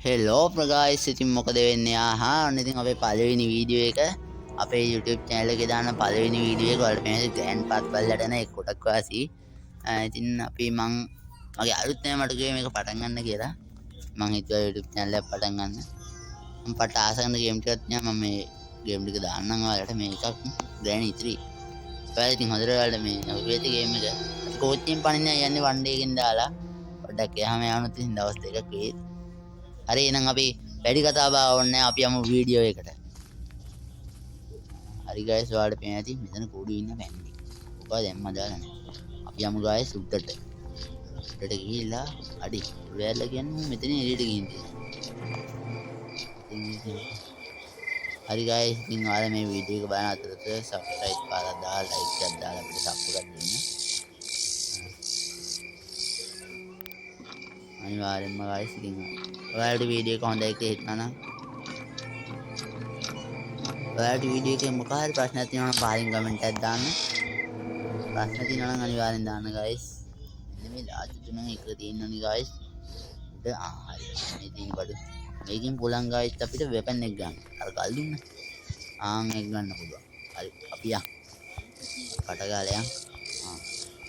Hello ප්‍රගයිස් ඉතින් මොකද වෙන්නේ ඔන්න ඉතින් අපේ පළවෙනි වීඩියෝ එක අපේ YouTube channel එකේ දාන පළවෙනි වීඩියෝ එක වලට මේ ග්‍රෑන්ඩ් පාත් බලලට එන එක කොටක් වාසි ඉතින් අපි මගේ අලුත් නෑ මට කිව්වේ මේක පටන් ගන්න කියලා මං හිතුවා YouTube channel එක පටන් ගන්න මම පට ආස කරන ගේම් ටිකක් තියෙනවා මම මේ ගේම් ටික දාන්නම් ඔයාලට මේකක් ග්‍රෑන්ඩ් 3 ඔයාලා ඉතින් හොඳට ඔයාලට මේ ඔබේති ගේම් එක කෝච්චියෙන් පනින්න යන්නේ වන් ඩේ එකකින් දාලා පොඩ්ඩක් එහාම යවනොත් ඉතින් දවස් දෙකක් වෙයි හරි එහෙනම් අපි වැඩි කතා බහ ඕනේ අපි යමු වීඩියෝ එකට. හරි ගයිස් ඔයාලට පේන ඇති මෙතන කුඩු ඉන්න පැන්නේ. ඔබ දැම්ම දාලා නැහැ. අපි යමු ගයිස් උඩට. උඩට ගිහිල්ලා අඩි ඔයාලා කියන්නේ මෙතන එළියට ගිහින් තියෙනවා. හරි ගයිස් ඉතින් ඔයාලා මේ වීඩියෝ එක බලන අතරතුර සබ්ස්ක්‍රයිබ් කරලා දාලා ලයික් එකක් දාලා අපිට සපෝට් එකක් දෙන්න. අනිවාර්යෙන්ම ගයිස් ඉතින් ඔයාලට වීඩියෝ එක හොඳයි කියලා හිතනනම් ඔයාලට වීඩියෝ එකේ මොකක් හරි ප්‍රශ්නයක් තියෙනවා නම් පහලින් කමෙන්ට් එකක් දාන්න. ප්‍රශ්න තියෙනවා නම් අනිවාර්යෙන් දාන්න ගයිස්. මෙන්න මේ ලාජ් තුනක් එක තියෙනවනේ ගයිස්. උඩ හරි මේ තියෙන බඩු. මේකෙන් පුළුවන් ගයිස් අපිට වෙපන් එක ගන්න. අර කල් දුන්න. එක ගන්න පුළුවන්. හරි අපි යන්. කටගාලා යන්.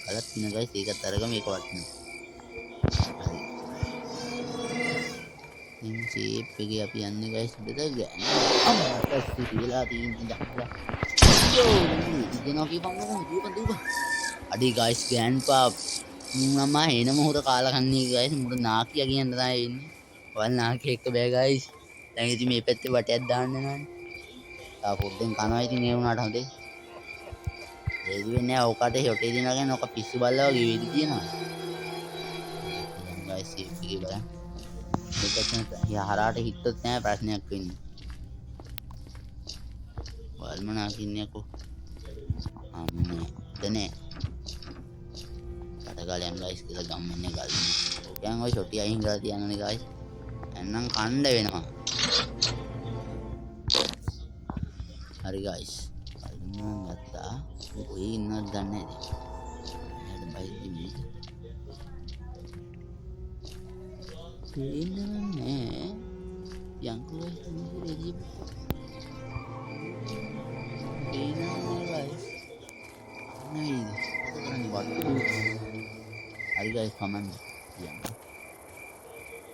කලත් තියෙන ගයිස් ඒකත් අරගම මේක වටිනවා. shape එකේ අපි යන්නේ guys උඩට ගෑන අම්මා කියලා තියෙන දක්වා යෝ ඉතිනෝ කීපන් දුපන් අඩි guys ගෑන් පාප් මම එනම හොර කාලා කන්නේ guys මුර නාකියා කියන්න තමයි ඉන්නේ වල් නාකිය එක්ක බෑ guys දැන් ඉතින් මේ පැත්තේ වටයක් දාන්න නෑනේ තා පොඩ්ඩෙන් කනවා ඉතින් ඒ වුණාට හොඳේ ඒදි වෙන්නේ ඔකට හොටේ දිනවා කියන්නේ ඔක පිස්සු බල්ලා වගේ වේදි තියෙනවා දැන් guys shape එකේ බලන්න හරාට හිට්ටොත් නෑ ප්‍රශ්නයක් වෙන්නේ වල්ම නාකින්නේකෝ අම්මේ දනේ කටකාලයන් ගයිස් කියලා ගම්මන්නේ ගල් ඕකයන් ඔය ෂොටි අයින් කරලා තියන්නනේ ගයිස් එන්නම් කණ්ඩ වෙනවා හරි ගයිස් වල්ම ගත්තා ඔය ඉන්නවද දන්නේ නැහැ දැන් බයිදි මේක පේනවන්නේ යංකෝ ඉතින් පේනවන්නේ ගයිස් නේද අතන වට්ටු හරි ගයිස් කමන්න යන්න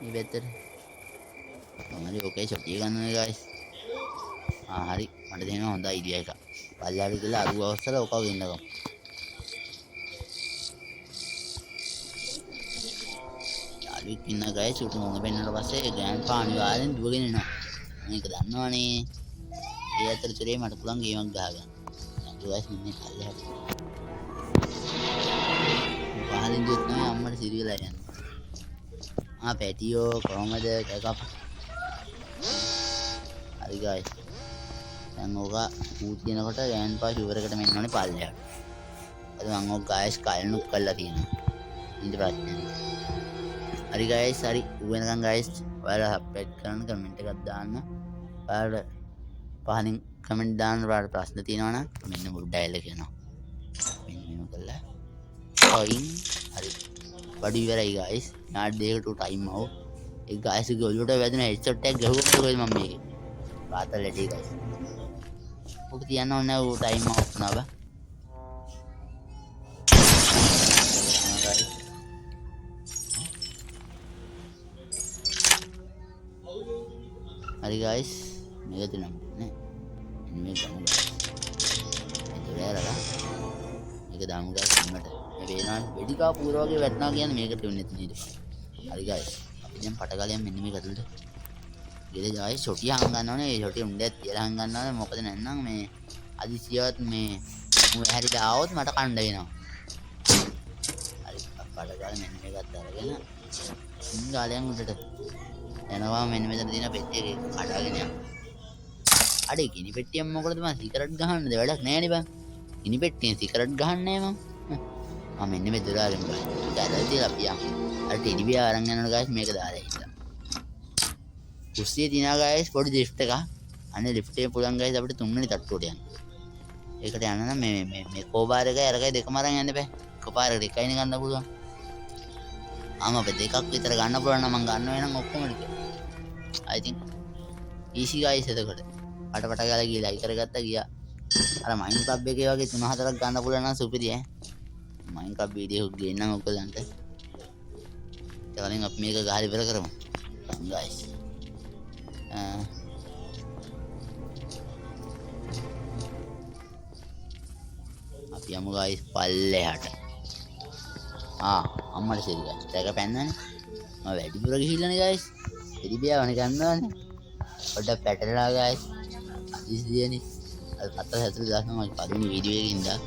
මේ බෙතර තමයි ඔකේ චොටි ගන්නනේ ගයිස් හරි මට දෙනවා හොඳ අයිඩියා එකක් පල්ලාට ගිහලා අරුව අවස්සලා ඔකව ගෙන්නගමු ඉන්න ගයි සුටු මොන පෙන්නට පස්සේ ගෑන් පා අනිවාර්යෙන් දුවගෙන එනවා මේක දන්නවනේ ඒ අතරතුරේ මට පුළුවන් ගේමක් ගහගන්න දැන් ගයිස් මෙන්න කල්ලේ පහලින් දුවත් තමයි අම්මට සිරියලා යන්නේ පැටියෝ කොහමද කකප හරි ගයිස් දැන් ඕක ඌ කියනකොට ගෑන් පා ෂුවර් එකට මෙන්න ඕනේ පල්ලයට අද මම ඕක ගයිස් කල්නුක් කරලා තියෙනවා ඉන්න ප්‍රශ්නේ හරි ගයිස් හරි වෙනකන් ගයිස් ඔයාලා සබ්ස්ක්‍රයිබ් කරන්න කමෙන්ට් එකක් දාන්න ඔයාලා පහලින් කමෙන්ට් දාන්න ඔයාලට ප්‍රශ්න තියෙනවා නම් මෙන්න මුල් ඩයල් එක එනවා මෙන්න මේක කළා ඔයින් හරි බඩු ඉවරයි ගයිස් නාඩ් දෙකකට ටයිම් ආව ඒ ගයිස් ගේ ඔළුවට වැදුන හෙඩ්ෂොට් එකක් ගහුවම කොහෙද මම මේකේ පාතල ලැටි ගයිස් ඔක තියන්න ඕනේ ඌ ටයිම් ආව් වුණා බා හරි ගයිස් මේක දෙන්න නේ මේ ගමු ගයිස් ඒතරලා මේක දාමු ගයිස් ඉන්නට මේ වේනන් වෙඩිකා පුර වගේ වැටෙනවා කියන්නේ මේකට වෙන්නේ නේද හරි ගයිස් අපි දැන් පටගාලියන් මෙන්න මේක ඇතුළට ගෙලේ ගයිස් ෂොටි හං ගන්නවනේ ඒ ෂොටි උණ්ඩයක් තියලා හං ගන්නවනේ මොකද නැත්නම් මේ අදිසියවත් මේ මු හැරිට ආවොත් මට කණ්ඩ වෙනවා හරි පටගාල මෙන්න මේකත් අරගෙන ගාලයන් උඩට එනවා මෙන්න මෙතන තියෙන පෙට්ටිය එක කඩාගෙන යන්න. අඩේ ගිනි පෙට්ටියෙන් මොකටද මම සිගරට් ගහන්නද වැඩක් නෑනේ බං. ගිනි පෙට්ටියෙන් සිගරට් ගහන්නේ නෑ මම මෙන්න මේ දොර අරින් බං. දැරලා තියලා අපි යමු. අර ටෙඩි බියා අරන් යනවා ගයිස් මේක දාලා ඉන්න. කුස්සියේ තියනවා ගයිස් පොඩි ලිෆ්ට් එකක්. අනේ ලිෆ්ට් එකේ පුළුවන් ගයිස් අපිට තුන්වෙනි තට්ටුවට යන්න. ඒකට යන්න නම් මේ කෝබාර එකයි අරකයි දෙකම අරන් යන්න බෑ. එකපාරට එකයිනේ ගන්න පුළුවන්. ආම අපේ දෙකක් විතර ගන්න පුළුවන් නම් මම ගන්න වෙනම් ඔක්කොම ටික I think easy guys එතකොට පට ගාලා ගිහලා හයි කරගත්තා ගියා අර මයින් ක්ලබ් එකේ වගේ 3-4ක් ගන්න පුළුවන් නම් සුපිරි ඈ මයින් ක්ලබ් වීඩියෝ ගේන්නම් ඔයගලන්ට ඊට අපි මේක ගහලා ඉවර කරමු guys අපි යමු guys පල්ලෙහාට අම්මට සෙරි guys ටැග පැන්නනේ මම වැඩිපුර ගිහිල්ලානේ guys එරි බියාවනේ ගන්නවනේ පොඩ්ඩක් පැටලලා guys ඉස්දියනේ අර 7 මම පළවෙනි වීඩියෝ එකේ ඉඳලා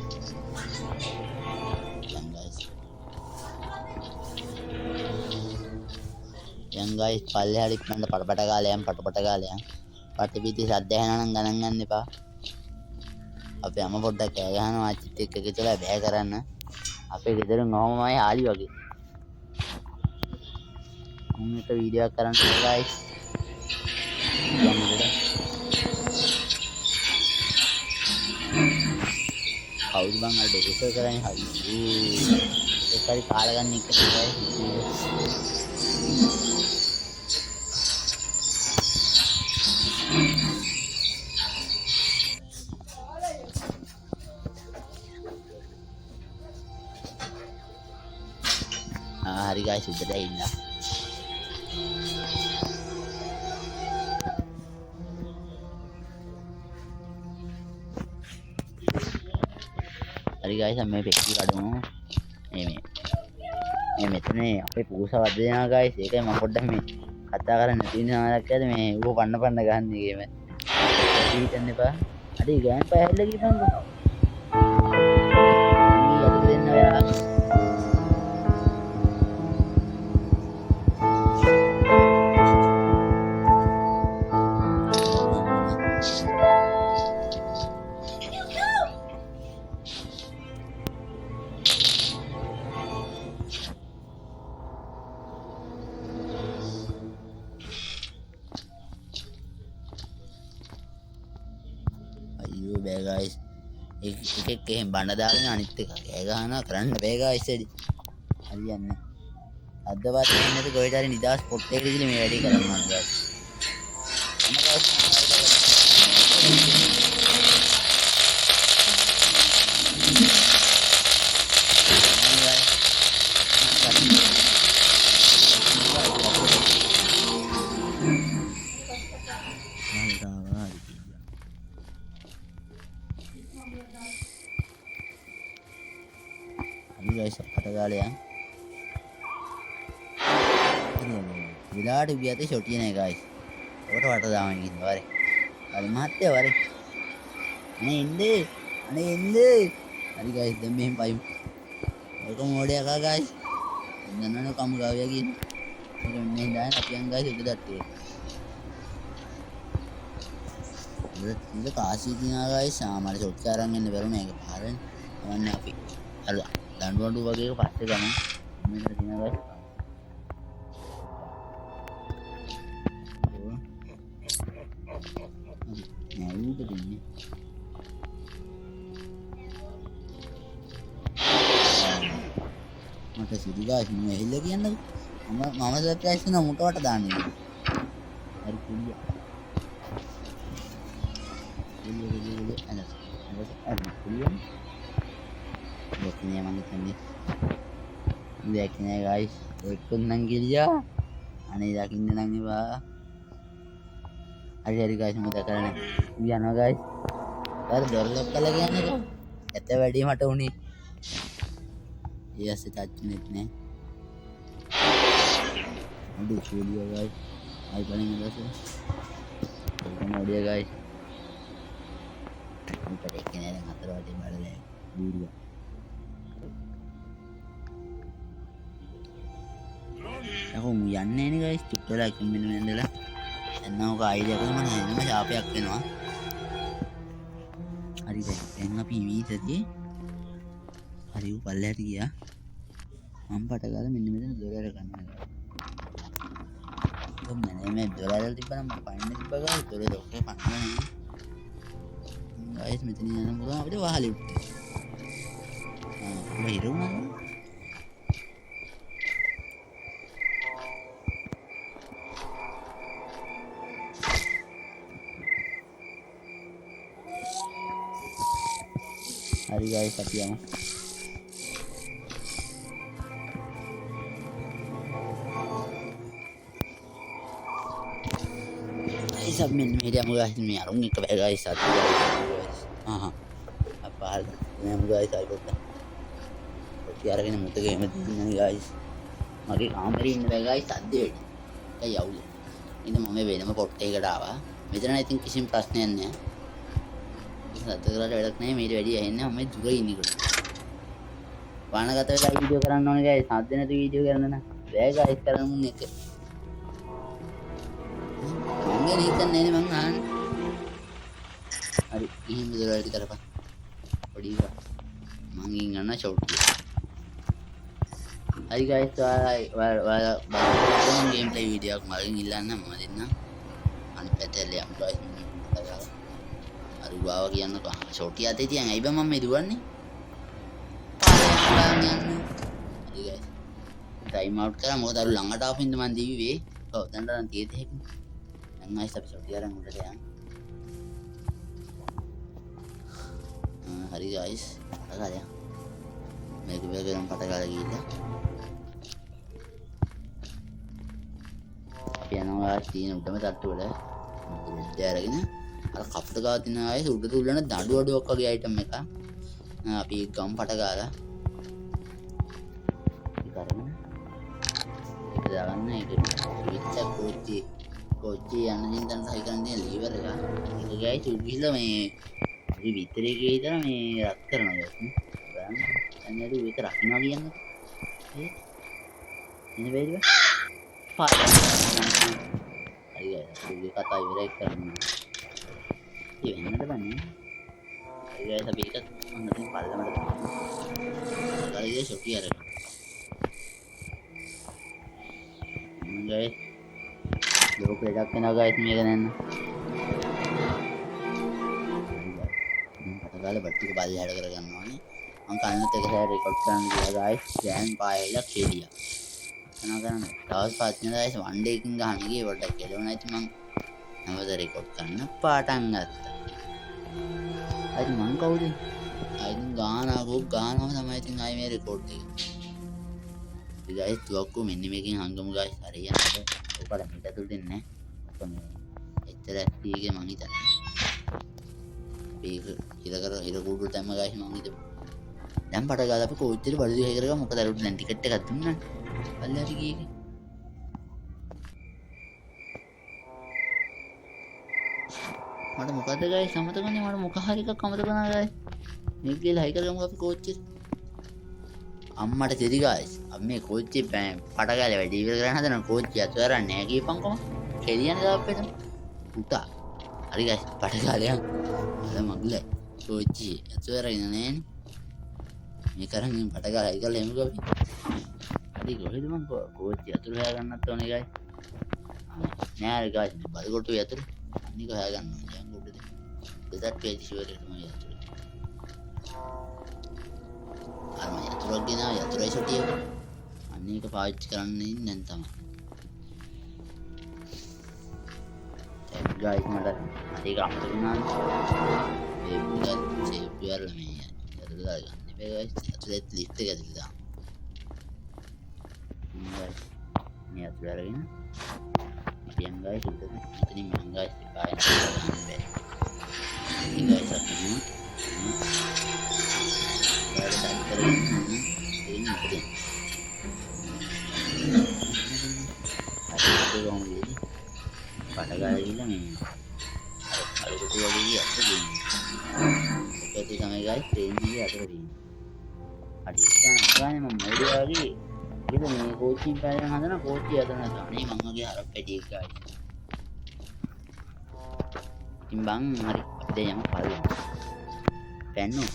දැන් guys පල්ලෙහාට ඉක්මනට පටපට ගාලා යන් පටපට ගාලා යන් පටපිටි සද්ද ඇහෙනවා නම් ගණන් ගන්න එපා අපි අම පොඩ්ඩක් කෑ ගහනවා අච්චිත් එක්ක එකතුලා බෑ කරන්න අපේ ගෙදරින් ඔහොමමයි ආලි වගේ මම එක වීඩියෝ එකක් කරන්න guys කවුද බං අර ඩෙකෝරේෂන් කරන්නේ හරි ඒක හරි කාලා ගන්න එක තමයි hari guys udah indah hari guys sampai peki kadung මේ මෙතන අපේ පූසා වද දෙනවා guys ඒකයි මම පොඩ්ඩක් මේ කතා කරන්න නැති වෙනාවක් ඇද මේ ඌ පන්න ගහන්න ගේම හිතන්න එපා අඩේ ගෑන් පහල්ල ගිහපන්කෝ මේ අද දෙන්න ඔයා guys එක එහෙම බණ්ඩ දාගෙන අනිත් එක කෑ ගහනවා කරන්න බෑ guys එඩි හරියන්නේ අදවත් එන්නේ කොහෙට හරි නිදාස් පොට් එකකට ගිහින් මේ වැඩේ කරන්න ඕන guys guys අපට ගාලා යන් විලාට වියතේ ෂොටිය නේ guys ඔකට වට දාමන් ඉන්න වරේ හරි මහත්තයා වරේ අනේ එන්නේ හරි guys දැන් මෙහෙම පයිමු ඔක මොඩේ එකා guys නන්නන කමු ගාවියා කියන ඔක මෙහෙන් දාන අපි යන් guys උඩ දැට්ටේ ඉත කාසිය තියනවා guys සාමාන්‍ය ෂොට් අරන් එන්න බැරුණා ඒක පාරෙන් යන්නේ අපි හරි දඬුවඩු වගේ එක පස්සේ ගමු මෙන්න තියෙනවා guys නෑ උඩ දෙන්නේ මට සිදු guys මම ඇහිල්ල කියන්නකෝ මම සර්ප්‍රයිස් කරන මුටවට දාන්නේ හරි කුලිය देखने मग तनी देखने गाइस එක්කුන්නම් ගිලියා අනේ දකින්න නම් ඒවා හරි guys මම දැකලා යනවා guys අර දොරලොක් කළා කියන්නේ ඇත වැඩි මට උනේ ඊයස්සේ තාච්චුනෙත් නේ අඩු කුලියා guys ආයි බලන්න ඉඳලා කොහොමද ඔඩිය guys මට දෙකේ නේද හතර වටේ බලලා බූරුවා aku mau යන්නේ නේ guys චුට්ටලා කම්මින නේදලා එන්න ඔක අයිඩියා කරලා මම එන්නම ශාපයක් වෙනවා හරි දැන් අපි ඉමීතදී හරි උ පල්ලයට ගියා මම පට ගාලා මෙන්න මෙතන දොර ගන්නවා මම මේ දොර වල තිබ්බනම් මම පයින්න තිබ්බා ගාලා දොර ඔක්කොම පන්නනවා guys මෙතන යන මොකද අපිට වහලෙ උත්තේ මේ හිරුණා හරි ගයිස් අපි යමු. Isap min media mo guys may arong ka ba guys at guys. Aha. Apal na mo guys ay bota. Tiara kini muto game ni guys. Mage කාමරේ ඉන්න බෑ guys අද්ද වෙඩි. ඒකයි අවුල. ඉතින් මම වෙනම පොට් එකකට ආවා. මෙතන ඉතින් කිසිම ප්‍රශ්නයක් නැහැ. ඉතින් අද කරලා වැඩක් නැහැ. මේට වැඩි ඇහෙන්නේ මම දුර ඉන්නකොට. වානගත වෙලා වීඩියෝ කරන්න ඕනේ guys. සාද්ද නැති වීඩියෝ කරන්න නම් බෑ guys කරන්න මුන් එක. මම හිතන්නේ නේ මං අහන්නේ. හරි ගිහින් ඉඳලා ටික කරපන්. පොඩි මං ගන්න ෂොට් එක. Hi guys, well, gameplay video aku maling hilang nama dinna. Anu petel ya, guys. Aru bawa kian aku. Shorty ate tiang, iba mama iduan ni. Hi guys, time out kara mau taruh langgar tapin teman TV. Kau tanda nanti itu. Nggak tapi shorty orang udah ya. Hari guys, agak ya. Baik orang patah lagi kita. යනවා තියෙන උඩම තට්ටු වල උඩ අරගෙන අර කප්ට ගාව තියෙන ආයේ උඩ තුලන දඩු අඩුවක් වගේ අයිටම් එක අපි ගම් පට ගාලා ඒක අරගෙන ඒක දාගන්න ඒක විච්ච කොච්චි යන දින්දන් සහි කරන දේ ලීවර් එක ඒක ගයි චුග්ගිලා මේ අපි විතරේ ගියේ ඉතන මේ රත් කරනවා ගස් බලන්න දැන් ඒක විතර රකින්නවා කියන්නේ ඒ ඉන්නේ බැරිද Hari guys, aku kata ibarat kerana ini ada apa ni? Hari guys, tapi kita nanti paling ada. Hari guys, shorty ada. Guys, dulu kerja kena guys ni kan? Kata kala berarti ke balik ada kerja ni. Angkat nanti saya record kan dia guys, jangan payah kerja. කරන්න දවස් 5 දිනක් වන් day එකකින් ගහන්න ගියේ පොඩ්ඩක් කෙලුණා ඉතින් මං නැවත රෙකෝඩ් කරන්න පාටන් ගත්තා. අයිති මං කවුද? අයිතින් ගානකෝ ගානම තමයි ඉතින් ආයේ මේ රෙකෝඩ් එක. ඉතින් ගයිස් තුවක්කු මෙන්න මේකෙන් හංගමු ගයිස් හරියන්නේ. ඔකට මිට තුල් දෙන්නේ නැහැ. අප මේ එච්චර ඇක්ටිව් මං හිතන්නේ. මේක ඉර කුඩු තැම්ම ගයිස් මං හිතුවා. දැන් පට ගාලා අපි කෝච්චියට බඩු දිහා කරගමු. මොකද අර දැන් ටිකට් එකක් දුන්නා. Balik gigi. Mana muka ada guys, sama teman yang mana muka hari ke kamu teman guys. Nikil hai kerja muka coach. Amma ada jadi guys, amme coach pada kali ada di kerana ada nak coach ya, tu orang negi pangko. Kalian ada apa tu? Buta. Hari guys, pada kali yang ada maglai coach. Tu orang ini. Ini sekarang pada kali yang muka. Hari කොහෙද මං කෝච්චි අතුරු හොයා ගන්නත් ඕනේ ගයි. නෑ අර ගයි බඩකොට්ටු යතුරු අනික හොයා ගන්න ඕනේ දැන් උඩද. දෙසත් පේජ් ෂුවර් එක තමයි යතුරු. අර මම යතුරුක් ගෙනා යතුරුයි සොටිය. අනික පාවිච්චි කරන්න ඉන්නේ නැන් තමයි. දැන් ගයි මට හරි ගන්න දුන්නා. මේ පුතත් සේව් කරලා මේ යතුරු දාගන්න. මේ ගයි යතුරුත් ලිස්ට් එක ඇතුළේ දාන්න. Ni aku dah lagi na. Yang guys itu ni yang guys dipakai nak. Ini guys aku ni. Ada tak terus ini apa? Ada tu orang ni. Pada kali ni ni. Kalau tu lagi apa ni? Okey sama guys, ini ada ni. Ada kan memang lagi. Kita ni coaching pelajaran ada na coaching ada na ni mangga ke harap pedi guys. Timbang hari ada yang paling penuh.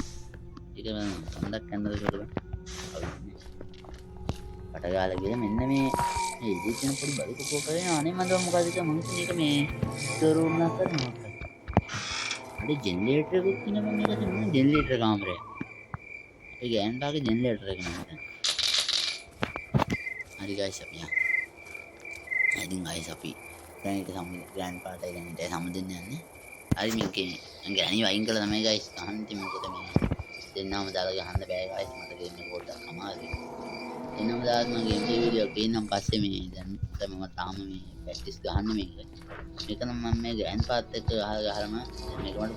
Jika anda kena tu pada kali lagi ni mana ni? Ini jangan perlu balik ke pokoknya. Ani mana muka kita mungkin ni kami turun nak kan? Ada generator tu ni mana kita ni generator kamera. Ini kan pakai generator kan? Hari guys අපි යා. ඉතින් guys අපි දැන් ඒක සම්මත grand පාට එක දැන් sama දෙන්න යන්නේ. හරි මේකේ ගෑණි වයින් කළා තමයි guys. අහන්න ඉතින් මොකද මේ දෙන්නම දාලා ගහන්න බෑ guys මට ගේම් එක පොඩ්ඩක් අමාරුයි. දෙන්නම දාලා මම ගේම් ප්ලේ වීඩියෝ ගේන්නම් පස්සේ මේ දැන් මම තාම මේ ප්‍රැක්ටිස් ගහන්න මේක. මේක නම් මම මේ ග්‍රෑන්ඩ් පාත් එක ගහලාම මේක මට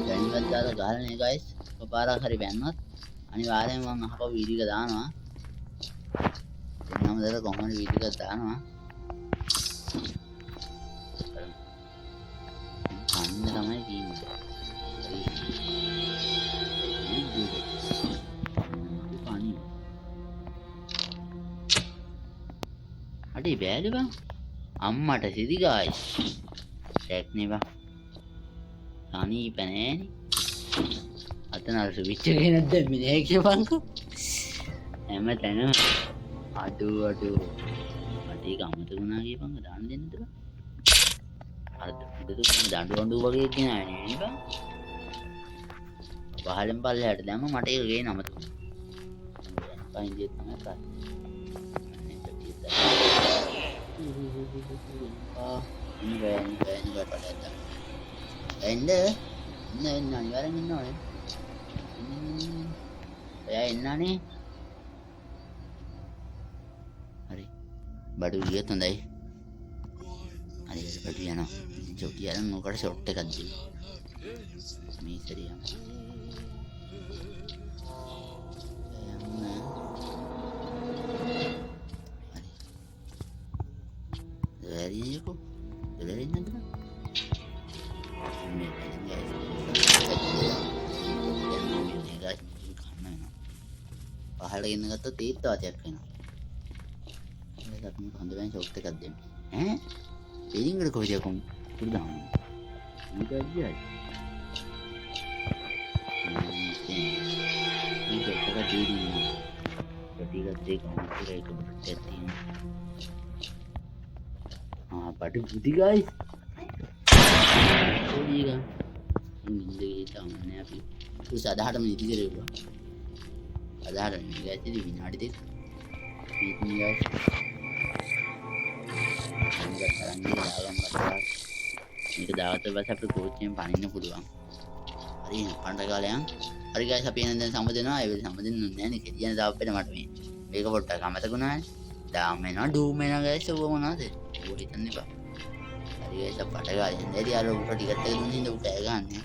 දැන්වත් දාලා ගහන්නේ guys. පාරක් හරි බැන්නොත් අනිවාර්යෙන් මම අහපව වීඩියෝ එක දානවා. දෙන්නම දාලා කොහොමද වීඩියෝ එකක් දානවා. අන්න තමයි කියන්නේ. අඩේ බෑලු බං අම්මට සිදි guys ටැක් නේ බං සනීප නෑනේ අතන අර ස්විච් එක ගෙනත් දැම්මේ නෑ කියපන්කෝ හැම තැනම අඩු මට ඒක අමතක වුණා කියපන්කෝ දාන්න දෙන්නද බං අර දඬු වගේ කියනනේ නේ බං පහලෙන් පල්ලෙහාට දැම්ම මට ඒක ගේන අමතක වුණා පයින්දිය තමයි කරන්නේ ini pada datang. Enda අනිවාර්යෙන් ඉන්න ඕනේ. ඔයා එන්න නේ. හරි. බඩු ගියත් හොඳයි. හරි බඩු යනවා. චොටි අරන් මොකට ෂොට් එකක් දෙන්න. මේ සරියම්. Dari aku, dari nanti kan. Ini guys, පහළ ගෙන්න ගත්තොත් ඒත් වාතයක් වෙනවා. ඒක අපි හොඳට ෂොට් එකක් දෙන්න. ඈ? එලින්ගල කොහෙද කොම්? පුරුදාම. මේක අයියයි. මේක එක දෙවි. ටිකක් දෙක අමුතුර එක පිටට තියෙනවා. Padu budi guys. Budi kan. Ini kita mana api. Terus ada hal menjadi kira juga. Ada hal ni guys jadi bina ada dek. Ini guys. Ini sekarang ni dalam pasal. Ini kedawat tu pasal perkuat yang paling ni puluhan. Hari ni pandai kali yang. Hari guys api nanti sama dengan ayam sama dengan ni kerja dapat pada macam ni. Mereka bertak kami tak guna. Dah mana dua mana guys tu mana tu. वो इतने बा अरे ये सब पटेगा जल्दी यार ऊपर ticket तक नहीं तो उठाएगा नहीं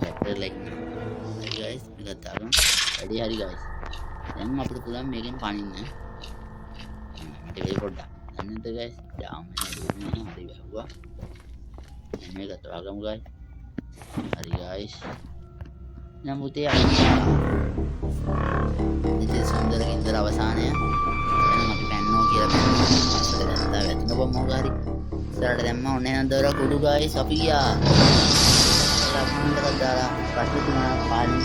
ट्रैक्टर लाइक अरे गाइस मैं कहता हूँ रेडी हरी गाइस हम अपने पूरा मेकिंग पानी में मटे वेरी पड़ा अन्य तो गाइस जाओ मैंने हरी हुआ मैं कहता हूँ गाइस हरी गाइस नमूते ini सुंदर इंद्र अवसान है කියලා දැන්තා වැටෙන බොම්ම ගාරි ඉස්සරහට දැම්මා ඔන්න එහෙනම් දොර කුඩු ගායි අපි ගියා ලක්මන්දට දාලා පස්සේ තුනා පාලින්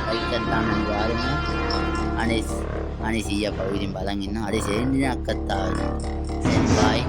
අයිකන් තාමන් ගාරිම අනේ සීයා පවිලින් බලන් ඉන්න අර සෙන්ඩිනක් අත්තා බයි